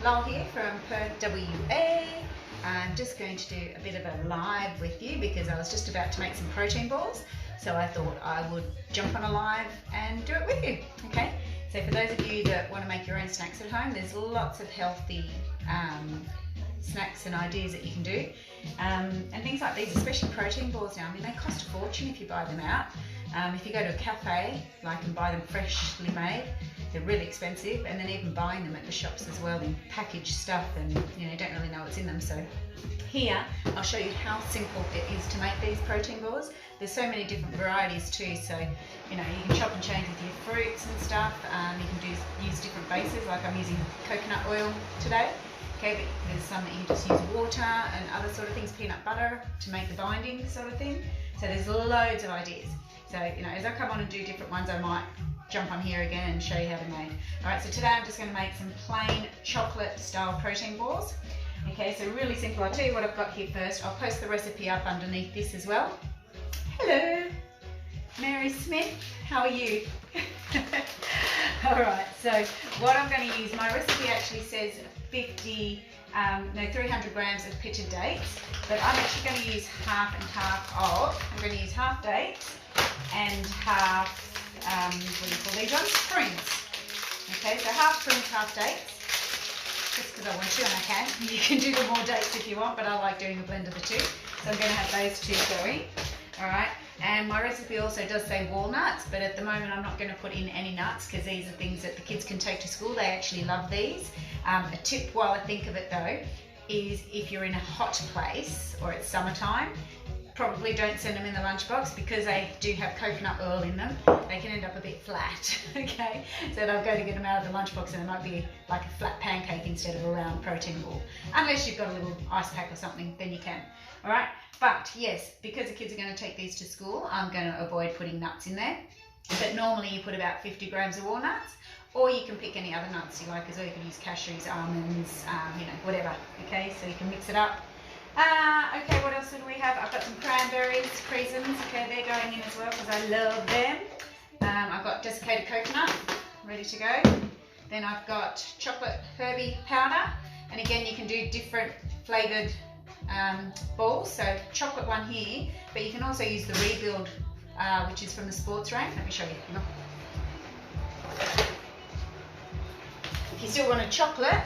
Lol here from Perth, WA. I'm just going to do a bit of a live with you because I was just about to make some protein balls. So I thought I would jump on a live and do it with you, okay? So for those of you that want to make your own snacks at home, there's lots of healthy snacks and ideas that you can do. And things like these, especially protein balls now, I mean, they cost a fortune if you buy them out. If you go to a cafe, and buy them freshly made, they're really expensive, and then even buying them at the shops as well in packaged stuff, and you don't really know what's in them. So here, I'll show you how simple it is to make these protein balls. There's so many different varieties too, so you can chop and change with your fruits and stuff. You can use different bases, like I'm using coconut oil today. Okay, but there's some that you can just use water and other sort of things, peanut butter to make the binding sort of thing. So there's loads of ideas. So, as I come on and do different ones, I might jump on here again and show you how they're made. Alright, so today I'm just going to make some plain chocolate style protein balls. Okay, so really simple. I'll tell you what I've got here first. I'll post the recipe up underneath this as well. Hello, Mary Smith, how are you? Alright, so what I'm going to use, my recipe actually says 300 grams of pitted dates, but I'm actually going to use half and half of. I'm going to use half dates and half, what do you call these ones? Prunes. Okay, so half prunes, half dates, just because I want to and I can. You can do the more dates if you want, but I like doing a blend of the two. So I'm going to have those two going. Alright, and my recipe also does say walnuts, but at the moment I'm not going to put in any nuts because these are things that the kids can take to school. They actually love these. A tip while I think of it though is if you're in a hot place or it's summertime, probably don't send them in the lunchbox because they do have coconut oil in them. They can end up a bit flat, okay? So they'll go to get them out of the lunchbox and it might be like a flat pancake instead of a round protein ball. Unless you've got a little ice pack or something, then you can. All right, but yes, because the kids are going to take these to school, I'm going to avoid putting nuts in there. But normally you put about 50 grams of walnuts, or you can pick any other nuts you like as well. You can use cashews, almonds, whatever, okay? So you can mix it up. Okay, what else do we have? I've got some cranberries, raisins, okay, they're going in as well because I love them. I've got desiccated coconut, ready to go. Then I've got chocolate herby powder, and again, you can do different flavoured balls. So chocolate one here, but you can also use the Rebuild, which is from the sports range. Let me show you. If you still want a chocolate,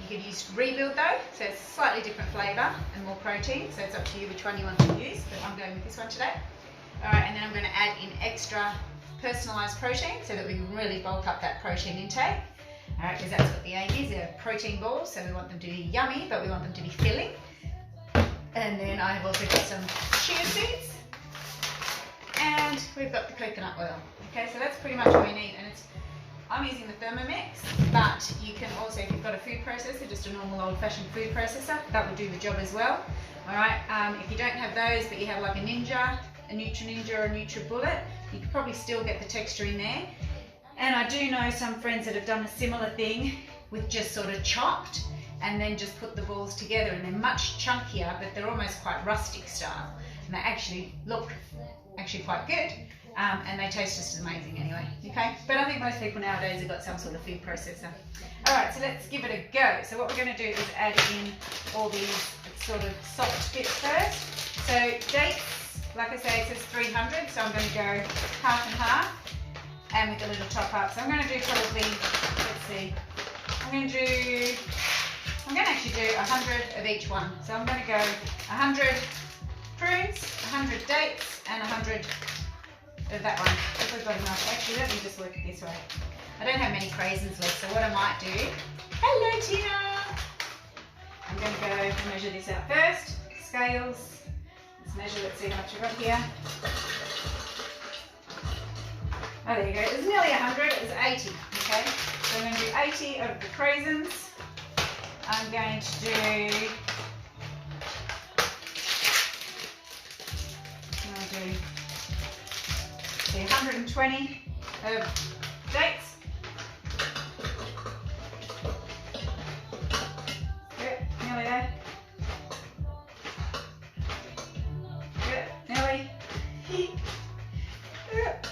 you could use Rebuild though, so it's a slightly different flavour and more protein, so it's up to you which one you want to use, but I'm going with this one today. Alright, and then I'm going to add in extra personalised protein so that we can really bulk up that protein intake. Alright, because that's what the aim is, they're protein balls, so we want them to be yummy, but we want them to be filling. And then I have also got some chia seeds, and we've got the coconut oil. Okay, so that's pretty much all we need, and I'm using the Thermomix, but you can also, if you've got a food processor, just a normal old-fashioned food processor, that will do the job as well. Alright, if you don't have those, but you have like a Ninja, a Nutri-Ninja or a Nutri-Bullet, you could probably still get the texture in there. And I do know some friends that have done a similar thing with just sort of chopped and then just put the balls together, and they're much chunkier, but they're almost quite rustic style. And they actually look quite good. And they taste just amazing anyway, okay? But I think most people nowadays have got some sort of food processor. Alright, so let's give it a go. So what we're going to do is add in all these sort of soft bits first. So dates, like I say, it says 300, so I'm going to go half and half, and with a little top up. So I'm going to do probably, let's see, I'm going to actually do 100 of each one. So I'm going to go 100 prunes, 100 dates, and 100 of that one. If we've got enough. Actually, let me just work it this way. I don't have many craisins left, so what I might do... Hello, Tina! I'm going to go and measure this out first. Scales. Let's measure, let's see how much I've got here. Oh, there you go. It was nearly 100. It was 80, okay? So I'm going to do 80 of the craisins. I'm going to do... I'll do 120 of dates. Yep, nearly there. Yep, nearly. Yep.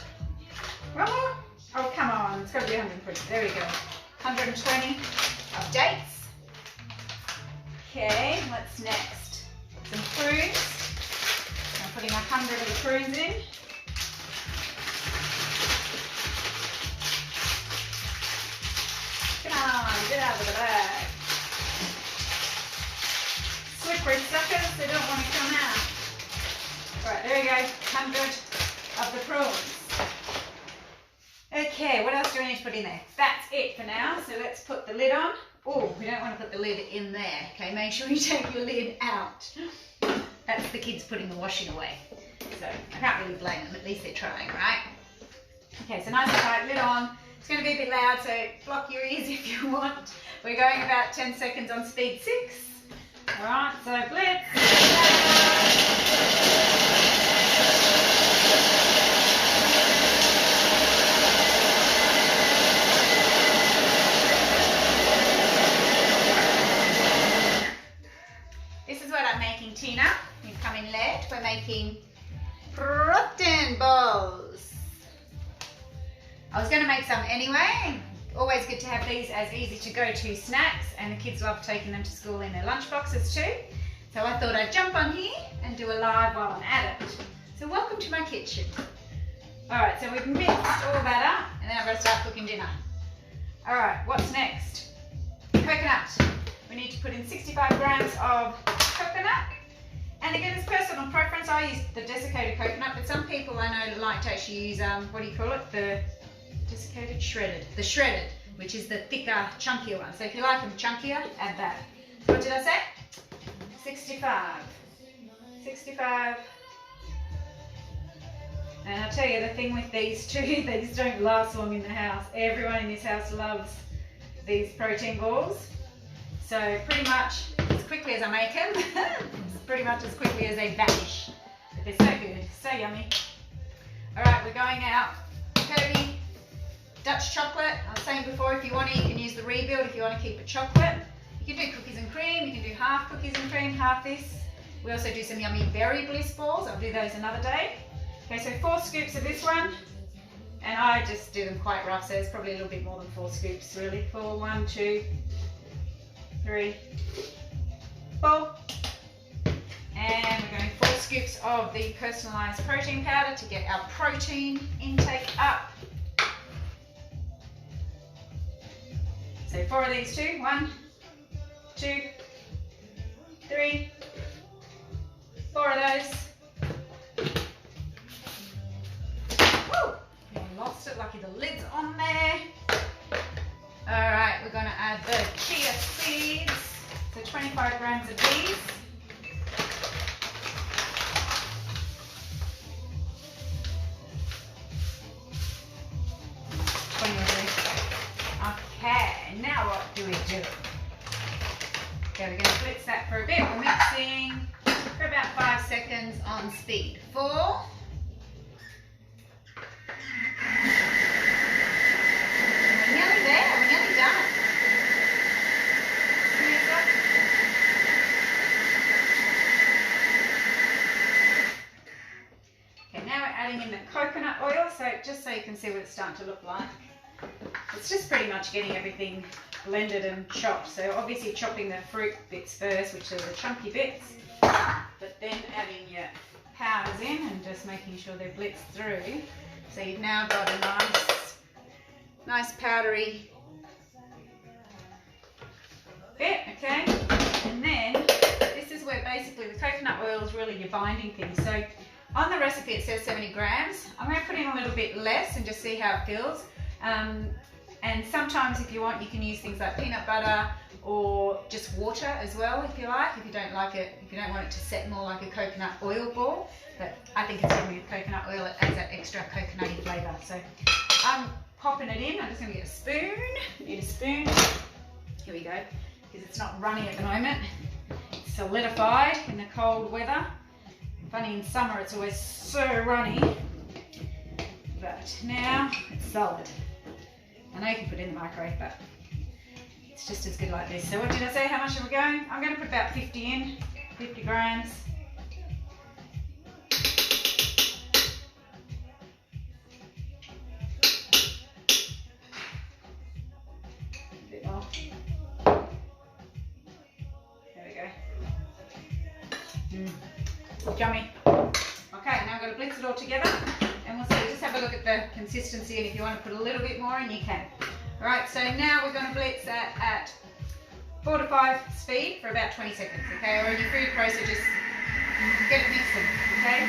One more. Oh, come on. It's got to be 120. There we go. 120 of dates. 100 of the prunes in. Come on, get out of the bag. Slippery suckers, they don't want to come out. Right, there we go, 100 of the prawns. Okay, what else do I need to put in there? That's it for now, so let's put the lid on. Oh, we don't want to put the lid in there. Okay, make sure you take your lid out. That's the kids putting the washing away. So I can't really blame them, at least they're trying, right? Okay, so nice and tight, lid on. It's going to be a bit loud, so block your ears if you want. We're going about 10 seconds on speed 6. All right, so blitz. This is what I'm making, Tina. You've come in late. We're making protein balls. I was going to make some anyway. Always good to have these as easy to go to snacks, and the kids love taking them to school in their lunch boxes too. So I thought I'd jump on here and do a live while I'm at it. So welcome to my kitchen. Alright, so we've mixed all that up and then I'm going to start cooking dinner. Alright, what's next? Coconut. We need to put in 65 grams of coconut. And again, it's personal preference. I use the desiccated coconut, but some people I know like to actually use, what do you call it? The desiccated, shredded. The shredded, which is the thicker, chunkier one. So if you like them chunkier, add that. What did I say? 65. 65. And I'll tell you the thing with these two, these don't last long in the house. Everyone in this house loves these protein balls. So pretty much as quickly as I make them, pretty much as quickly as they vanish. But they're so good, so yummy. Alright, we're going out. Kirby, Dutch chocolate. I was saying before, if you want it, you can use the rebuild if you want to keep it chocolate. You can do cookies and cream, you can do half cookies and cream, half this. We also do some yummy berry bliss balls. I'll do those another day. Okay, so 4 scoops of this one. And I just do them quite rough, so it's probably a little bit more than 4 scoops really. 4, 1, 2, 3, 4. And we're going 4 scoops of the personalised protein powder to get our protein intake up. So 4 of these too. 1, 2, 3, 4 of those. Woo! I lost it, lucky the lid's on there. Alright, we're going to add the chia seeds. So 25 grams of these. Okay, now what do we do? Okay, we're going to blitz that for a bit. We're mixing for about 5 seconds on speed 4. We're nearly there, we're nearly done. Okay, now we're adding in the coconut oil, so just so you can see what it's starting to look like. It's just pretty much getting everything blended and chopped. So obviously chopping the fruit bits first, which are the chunky bits, but then adding your powders in and just making sure they're blitzed through. So you've now got a nice powdery bit, okay? And then this is where basically the coconut oil is really your binding thing. So on the recipe it says 70 grams. I'm going to put in a little bit less and just see how it feels. And sometimes if you want, you can use things like peanut butter or just water as well if you like, if you don't like it, if you don't want it to set more like a coconut oil ball. But I think it's yummy with coconut oil, it adds that extra coconutty flavour. So I'm popping it in. I'm just going to get a spoon. Need a spoon. Here we go. Because it's not runny at the moment. It's solidified in the cold weather. Funny, in summer it's always so runny. But now it's solid. I know you can put it in the microwave, but it's just as good like this. So what did I say? How much are we going? I'm going to put about 50 in, 50 grams. A bit more. There we go. Yummy. Okay, now got to blitz it all together, and we'll see. Just have a look at the consistency, and if you want to put a little bit more in, you can. All right, so now we're going to blitz that at 4 to 5 speed for about 20 seconds, okay? Or in your food processor, just get it mixing, okay?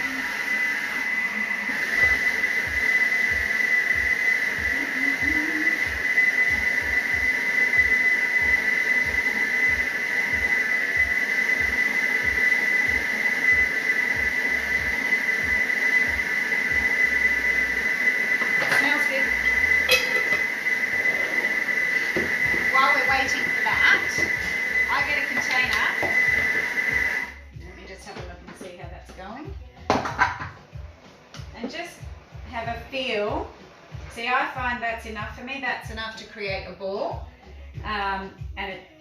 Feel, see, I find that's enough for me. That's enough to create a ball, and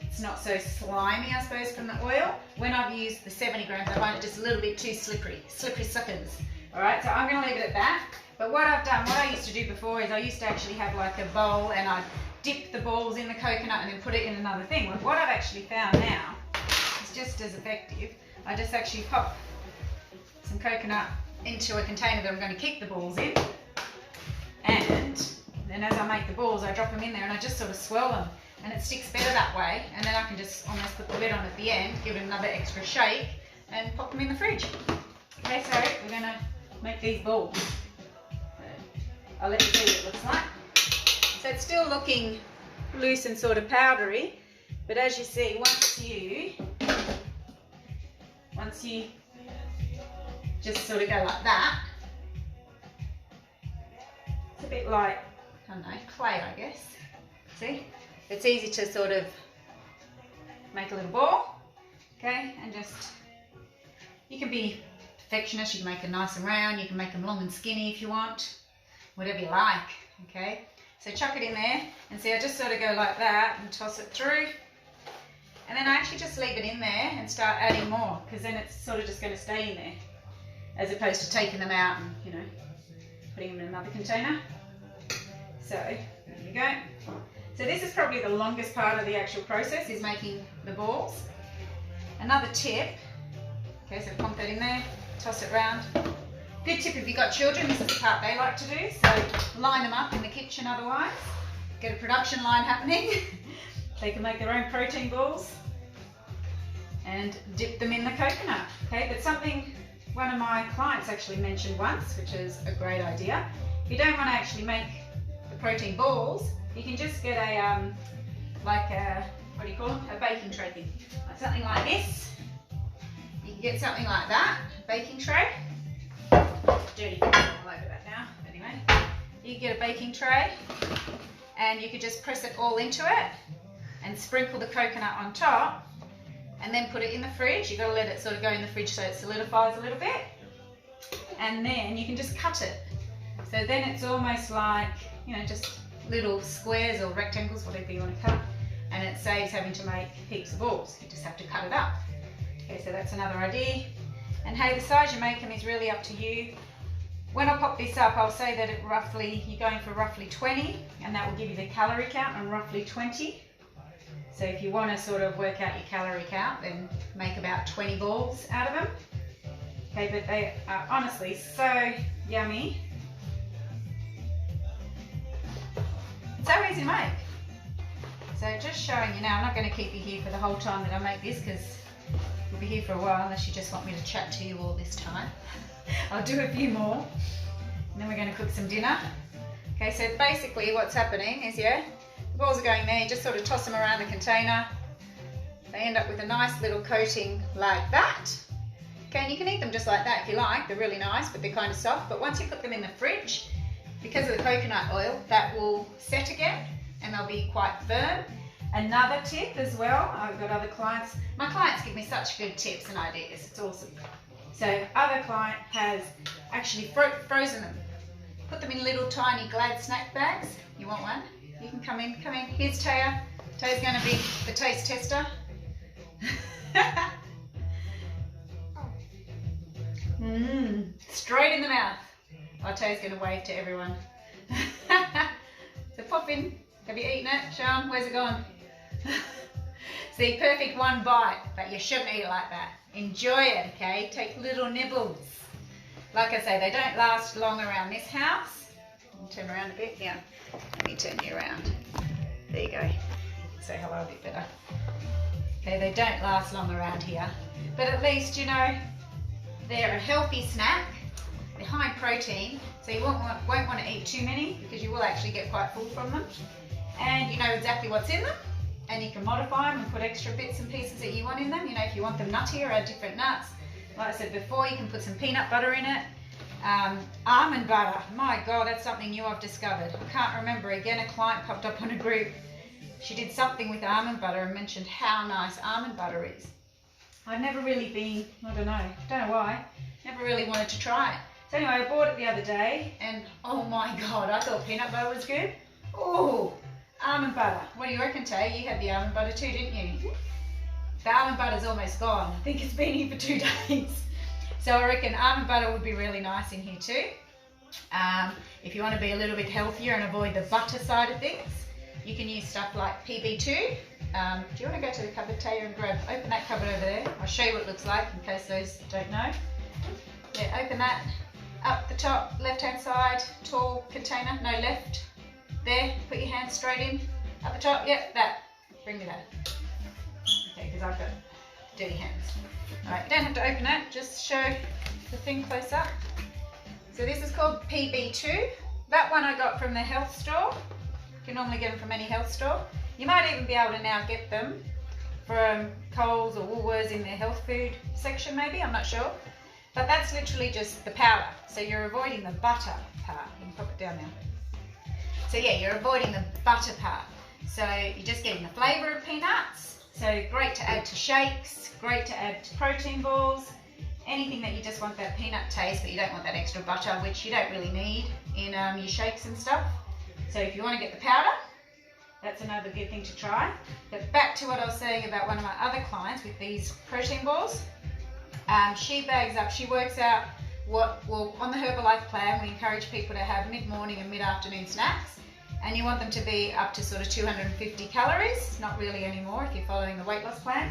it's not so slimy, I suppose, from the oil. When I've used the 70 grams, I find it just a little bit too slippery suckers. All right, so I'm going to leave it at that. But what I've done, what I used to do before is I used to actually have like a bowl, and I'd dip the balls in the coconut and then put it in another thing. Well, what I've actually found now is just as effective. I just actually pop some coconut into a container that I'm going to keep the balls in. And then as I make the balls, I drop them in there and I just sort of swirl them, and it sticks better that way. And then I can just almost put the lid on at the end, give it another extra shake, and pop them in the fridge. Okay, so we're going to make these balls. I'll let you see what it looks like. So it's still looking loose and sort of powdery, but as you see, once you just sort of go like that, a bit like, I don't know, clay, I guess. See? It's easy to sort of make a little ball, okay, and just, you can be perfectionist, you can make them nice and round, you can make them long and skinny if you want, whatever you like, okay. So chuck it in there, and see, I just sort of go like that and toss it through, and then I actually just leave it in there and start adding more, because then it's sort of just going to stay in there, as opposed to taking them out and, you know, putting them in another container. So there we go. So this is probably the longest part of the actual process, is making the balls. Another tip, okay, so pump that in there, toss it around. Good tip if you've got children, this is the part they like to do, so line them up in the kitchen otherwise. Get a production line happening. They can make their own protein balls and dip them in the coconut. Okay, but something one of my clients actually mentioned once, which is a great idea. If you don't want to actually make the protein balls, you can just get a, like a, what do you call them? A baking tray thing. Like something like this. You can get something like that, a baking tray. Dirty all over that now, anyway. You can get a baking tray, and you could just press it all into it and sprinkle the coconut on top, and then put it in the fridge. You've got to let it sort of go in the fridge so it solidifies a little bit, and then you can just cut it. So then it's almost like, you know, just little squares or rectangles, whatever you want to cut, and it saves having to make heaps of balls. You just have to cut it up. Okay, so that's another idea. And hey, the size you make them is really up to you. When I pop this up, I'll say that you're going for roughly 20, and that will give you the calorie count on roughly 20. So if you want to sort of work out your calorie count, then make about 20 balls out of them. Okay, but they are honestly so yummy. It's so easy to make. So just showing you now, I'm not going to keep you here for the whole time that I make this, because we'll be here for a while unless you just want me to chat to you all this time. I'll do a few more, and then we're going to cook some dinner. Okay, so basically what's happening is, yeah, the balls are going there, you just sort of toss them around the container. They end up with a nice little coating like that. Okay, and you can eat them just like that if you like. They're really nice, but they're kind of soft. But once you put them in the fridge, because of the coconut oil, that will set again, and they'll be quite firm. Another tip as well, I've got other clients. My clients give me such good tips and ideas. It's awesome. So other client has actually frozen them. Put them in little tiny Glad snack bags. You want one? You can come in, come in. Here's Taya. Taya's going to be the taste tester. Straight in the mouth. Oh, Taya's going to wave to everyone. So pop in. Have you eaten it? Sean, where's it gone? See, perfect one bite, but you shouldn't eat it like that. Enjoy it, okay? Take little nibbles. like I say, they don't last long around this house. Turn around a bit. Yeah, let me turn you around. There you go. Say hello a bit better. Okay, they don't last long around here, but at least, you know, they're a healthy snack. They're high protein, so you won't want to eat too many because you will actually get quite full from them. And you know exactly what's in them, and you can modify them and put extra bits and pieces that you want in them. You know, if you want them nuttier, add different nuts. Like I said before, you can put some peanut butter in it. Almond butter, my God, that's something new I've discovered. I can't remember. Again, a client popped up on a group. She did something with almond butter and mentioned how nice almond butter is. I've never really been, I don't know why, never really wanted to try it. So anyway, I bought it the other day and oh my God, I thought peanut butter was good. Oh, almond butter. What do you reckon, Tay? You had the almond butter too, didn't you? The almond butter's almost gone. I think it's been here for 2 days. So I reckon almond butter would be really nice in here too. If you want to be a little bit healthier and avoid the butter side of things, you can use stuff like PB2. Do you want to go to the cupboard, Taya, and open that cupboard over there? I'll show you what it looks like in case those don't know. Yeah, open that. Up the top, left-hand side, tall container, no left. There, put your hand straight in. Up the top, yep, that. Bring me that. Okay, because I've got dirty hands. Alright, you don't have to open it, just show the thing close up. So this is called PB2. That one I got from the health store. You can normally get them from any health store. You might even be able to now get them from Coles or Woolworths in their health food section maybe, I'm not sure. But that's literally just the powder. So you're avoiding the butter part. You can pop it down now. So yeah, you're avoiding the butter part. So you're just getting the flavour of peanuts. So great to add to shakes, great to add to protein balls, anything that you just want that peanut taste but you don't want that extra butter, which you don't really need in your shakes and stuff. So if you want to get the powder, that's another good thing to try. But back to what I was saying about one of my other clients with these protein balls. She bags up, she works out on the Herbalife plan, we encourage people to have mid-morning and mid-afternoon snacks. And you want them to be up to sort of 250 calories, not really anymore if you're following the weight loss plan.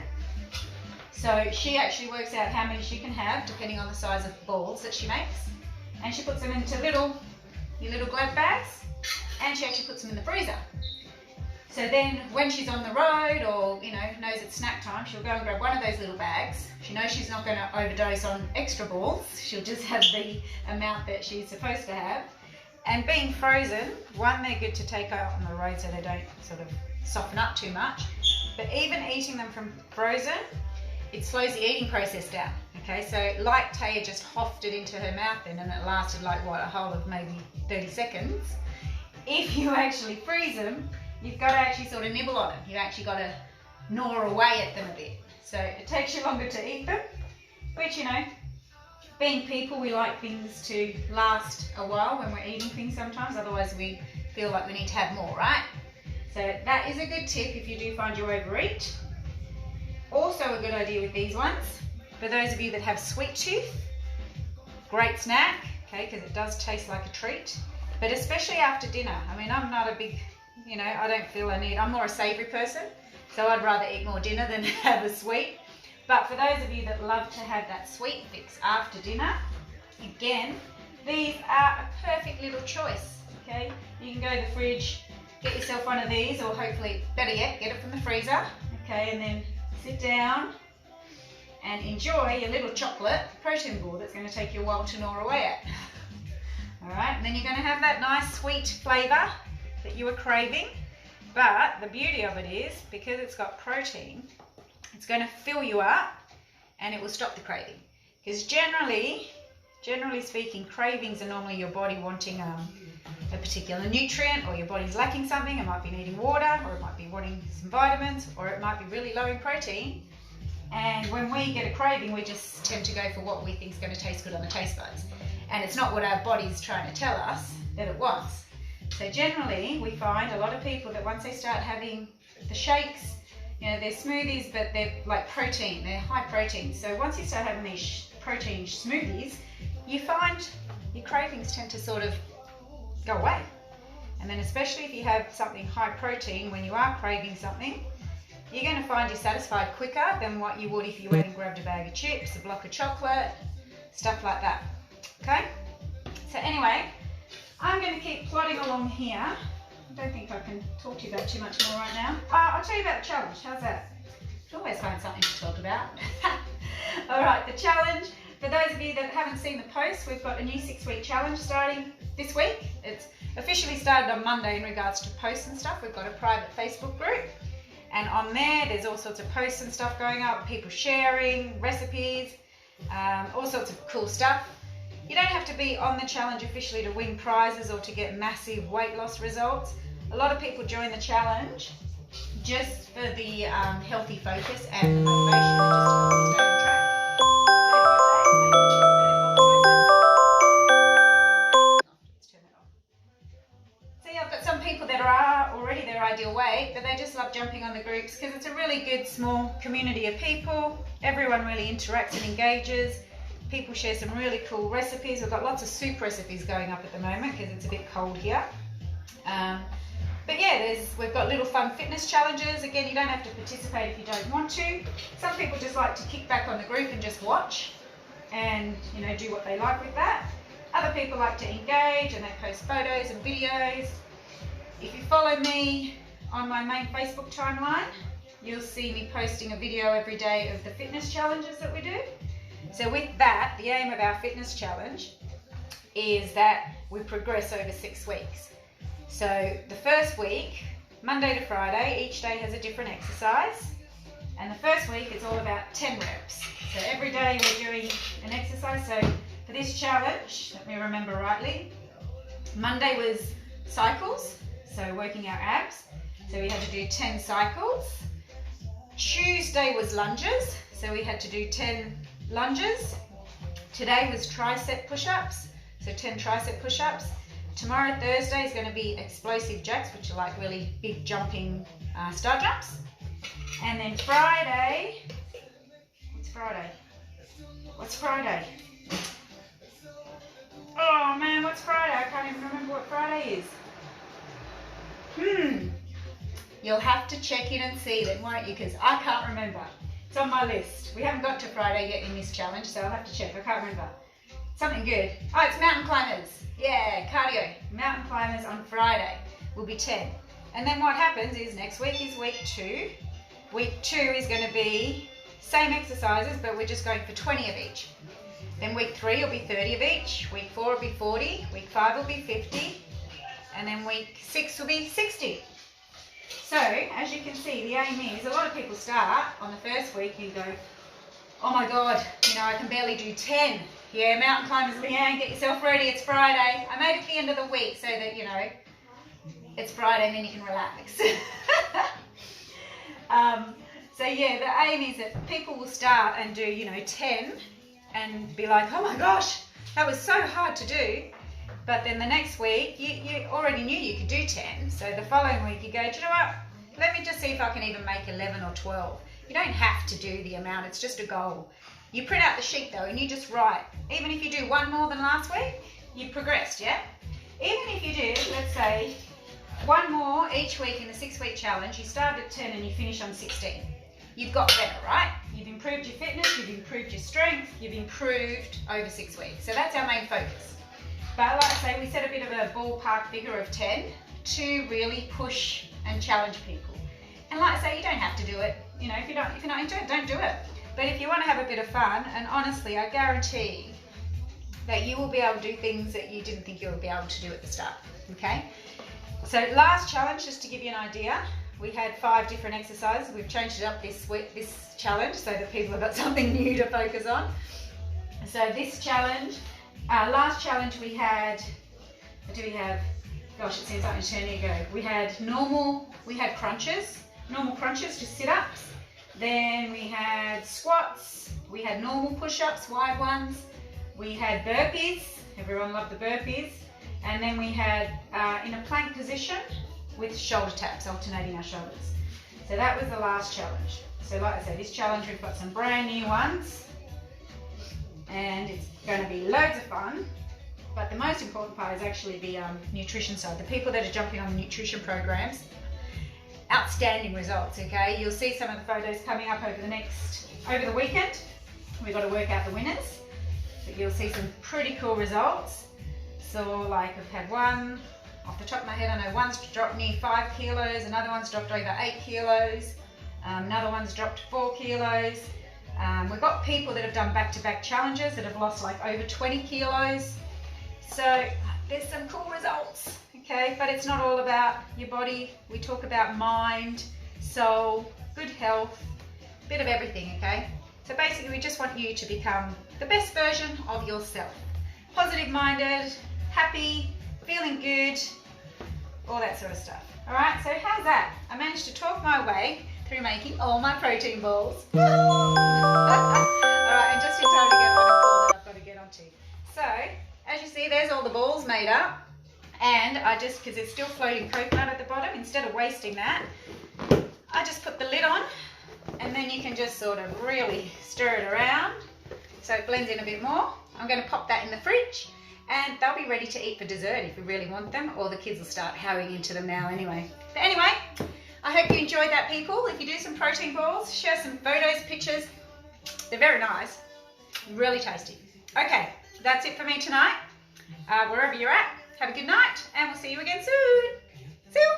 So she actually works out how many she can have depending on the size of balls that she makes. And she puts them into your little glad bags, and she actually puts them in the freezer. So then when she's on the road or, you know, knows it's snack time, she'll go and grab one of those little bags. She knows she's not going to overdose on extra balls. She'll just have the amount that she's supposed to have. And being frozen, one, they're good to take out on the road so they don't sort of soften up too much. But even eating them from frozen, it slows the eating process down. Okay, so like Taya just hoffed it into her mouth then, and it lasted like what, a whole of maybe 30 seconds. If you actually freeze them, you've got to actually sort of nibble on them. You actually got to gnaw away at them a bit. So it takes you longer to eat them, which, you know, being people, we like things to last a while when we're eating things sometimes, otherwise we feel like we need to have more, right? So that is a good tip if you do find you overeat. Also a good idea with these ones, for those of you that have sweet tooth, great snack, okay, because it does taste like a treat, but especially after dinner. I mean, I'm not a big, you know, I don't feel I'm more a savoury person, so I'd rather eat more dinner than have a sweet. But for those of you that love to have that sweet fix after dinner, again, these are a perfect little choice, okay? You can go to the fridge, get yourself one of these, or hopefully, better yet, get it from the freezer, okay, and then sit down and enjoy your little chocolate protein ball that's going to take you a while to gnaw away at. Alright, and then you're going to have that nice sweet flavour that you were craving, but the beauty of it is, because it's got protein, it's going to fill you up and it will stop the craving. Because generally speaking, cravings are normally your body wanting a particular nutrient, or your body's lacking something. It might be needing water, or it might be wanting some vitamins, or it might be really low in protein. And when we get a craving, we just tend to go for what we think is going to taste good on the taste buds. And it's not what our body's trying to tell us that it wants. So generally, we find a lot of people that once they start having the shakes, you know, they're smoothies, but they're like protein, they're high protein. So once you start having these protein smoothies, you find your cravings tend to sort of go away. And then especially if you have something high protein, when you are craving something, you're going to find you're satisfied quicker than what you would if you went and grabbed a bag of chips, a block of chocolate, stuff like that. Okay? So anyway, I'm going to keep plodding along here. I don't think I can talk to you about too much more right now. I'll tell you about the challenge. How's that? I always find something to talk about. All right, the challenge. For those of you that haven't seen the post, we've got a new 6-week challenge starting this week. It's officially started on Monday in regards to posts and stuff. We've got a private Facebook group. And on there's all sorts of posts and stuff going up, people sharing recipes, all sorts of cool stuff. You don't have to be on the challenge officially to win prizes or to get massive weight loss results. A lot of people join the challenge just for the healthy focus and the motivation and just to help you stay on track. See, I've got some people that are already their ideal weight, but they just love jumping on the groups because it's a really good small community of people. Everyone really interacts and engages. People share some really cool recipes. We've got lots of soup recipes going up at the moment because it's a bit cold here. But yeah, we've got little fun fitness challenges. Again, you don't have to participate if you don't want to. Some people just like to kick back on the group and just watch and, you know, do what they like with that. Other people like to engage and they post photos and videos. If you follow me on my main Facebook timeline, you'll see me posting a video every day of the fitness challenges that we do. So with that, the aim of our fitness challenge is that we progress over 6 weeks. So the first week, Monday to Friday, each day has a different exercise. And the first week is all about 10 reps. So every day we're doing an exercise. So for this challenge, let me remember rightly, Monday was cycles, so working our abs. So we had to do 10 cycles. Tuesday was lunges, so we had to do 10 lunges. Today was tricep push-ups, so 10 tricep push-ups. Tomorrow, Thursday, is going to be explosive jacks, which are like really big jumping star jumps. And then Friday, what's Friday? What's Friday? Oh man, what's Friday? I can't even remember what Friday is. You'll have to check in and see then, won't you? Because I can't remember. It's on my list. We haven't got to Friday yet in this challenge, so I'll have to check. I can't remember. Something good. Oh, it's mountain climbers. Yeah, cardio. Mountain climbers on Friday will be 10. And then what happens is next week is week 2. Week 2 is going to be same exercises, but we're just going for 20 of each. Then week 3 will be 30 of each. Week 4 will be 40. Week 5 will be 50. And then week 6 will be 60. So, as you can see, the aim is, a lot of people start on the first week and go, oh my God, you know, I can barely do 10. Yeah, mountain climbers, Leanne, get yourself ready, it's Friday. I made it to the end of the week so that, you know, it's Friday and then you can relax. So yeah, the aim is that people will start and do, you know, 10 and be like, oh my gosh, that was so hard to do. But then the next week, you already knew you could do 10. So the following week you go, do you know what? Let me just see if I can even make 11 or 12. You don't have to do the amount, it's just a goal. You print out the sheet though and you just write. Even if you do 1 more than last week, you've progressed, yeah? Even if you do, let's say, 1 more each week in the 6-week challenge, you start at 10 and you finish on 16. You've got better, right? You've improved your fitness, you've improved your strength, you've improved over 6 weeks. So that's our main focus. But like I say, we set a bit of a ballpark figure of 10 to really push and challenge people. And like I say, you don't have to do it. You know, if you're not into it, don't do it. But if you want to have a bit of fun, and honestly, I guarantee that you will be able to do things that you didn't think you would be able to do at the start, okay? So last challenge, just to give you an idea, we had 5 different exercises. We've changed it up this week, this challenge, so that people have got something new to focus on. So this challenge, last challenge we had, what do we have? Gosh, it seems like an eternity ago. We had crunches, normal crunches, just sit-ups. Then we had squats, we had normal push-ups, wide ones. We had burpees, everyone loved the burpees. And then we had in a plank position with shoulder taps, alternating our shoulders. So that was the last challenge. So like I said, this challenge we've got some brand new ones. And it's going to be loads of fun. But the most important part is actually the nutrition side. The people that are jumping on the nutrition programs, outstanding results, okay? You'll see some of the photos coming up over the weekend. We've got to work out the winners. but you'll see some pretty cool results. So like I've had one, off the top of my head, I know one's dropped near 5 kilos, another one's dropped over 8 kilos, another one's dropped 4 kilos. We've got people that have done back-to-back challenges that have lost like over 20 kilos. So there's some cool results, okay? But it's not all about your body. We talk about mind, soul, good health, a bit of everything, okay? So basically we just want you to become the best version of yourself. Positive-minded, happy, feeling good, all that sort of stuff. All right, so how's that? I managed to talk my way through making all my protein balls. All right, and just in time to get on a call that I've got to get onto. So, as you see, there's all the balls made up. And I just, because it's still floating coconut at the bottom, instead of wasting that, I just put the lid on, and then you can just sort of really stir it around so it blends in a bit more. I'm going to pop that in the fridge, and they'll be ready to eat for dessert if you really want them, or the kids will start howling into them now anyway. But anyway, I hope you enjoyed that, people. If you do some protein balls, share some photos, pictures. They're very nice, really tasty. Okay, that's it for me tonight. Wherever you're at, have a good night, and we'll see you again soon. See you.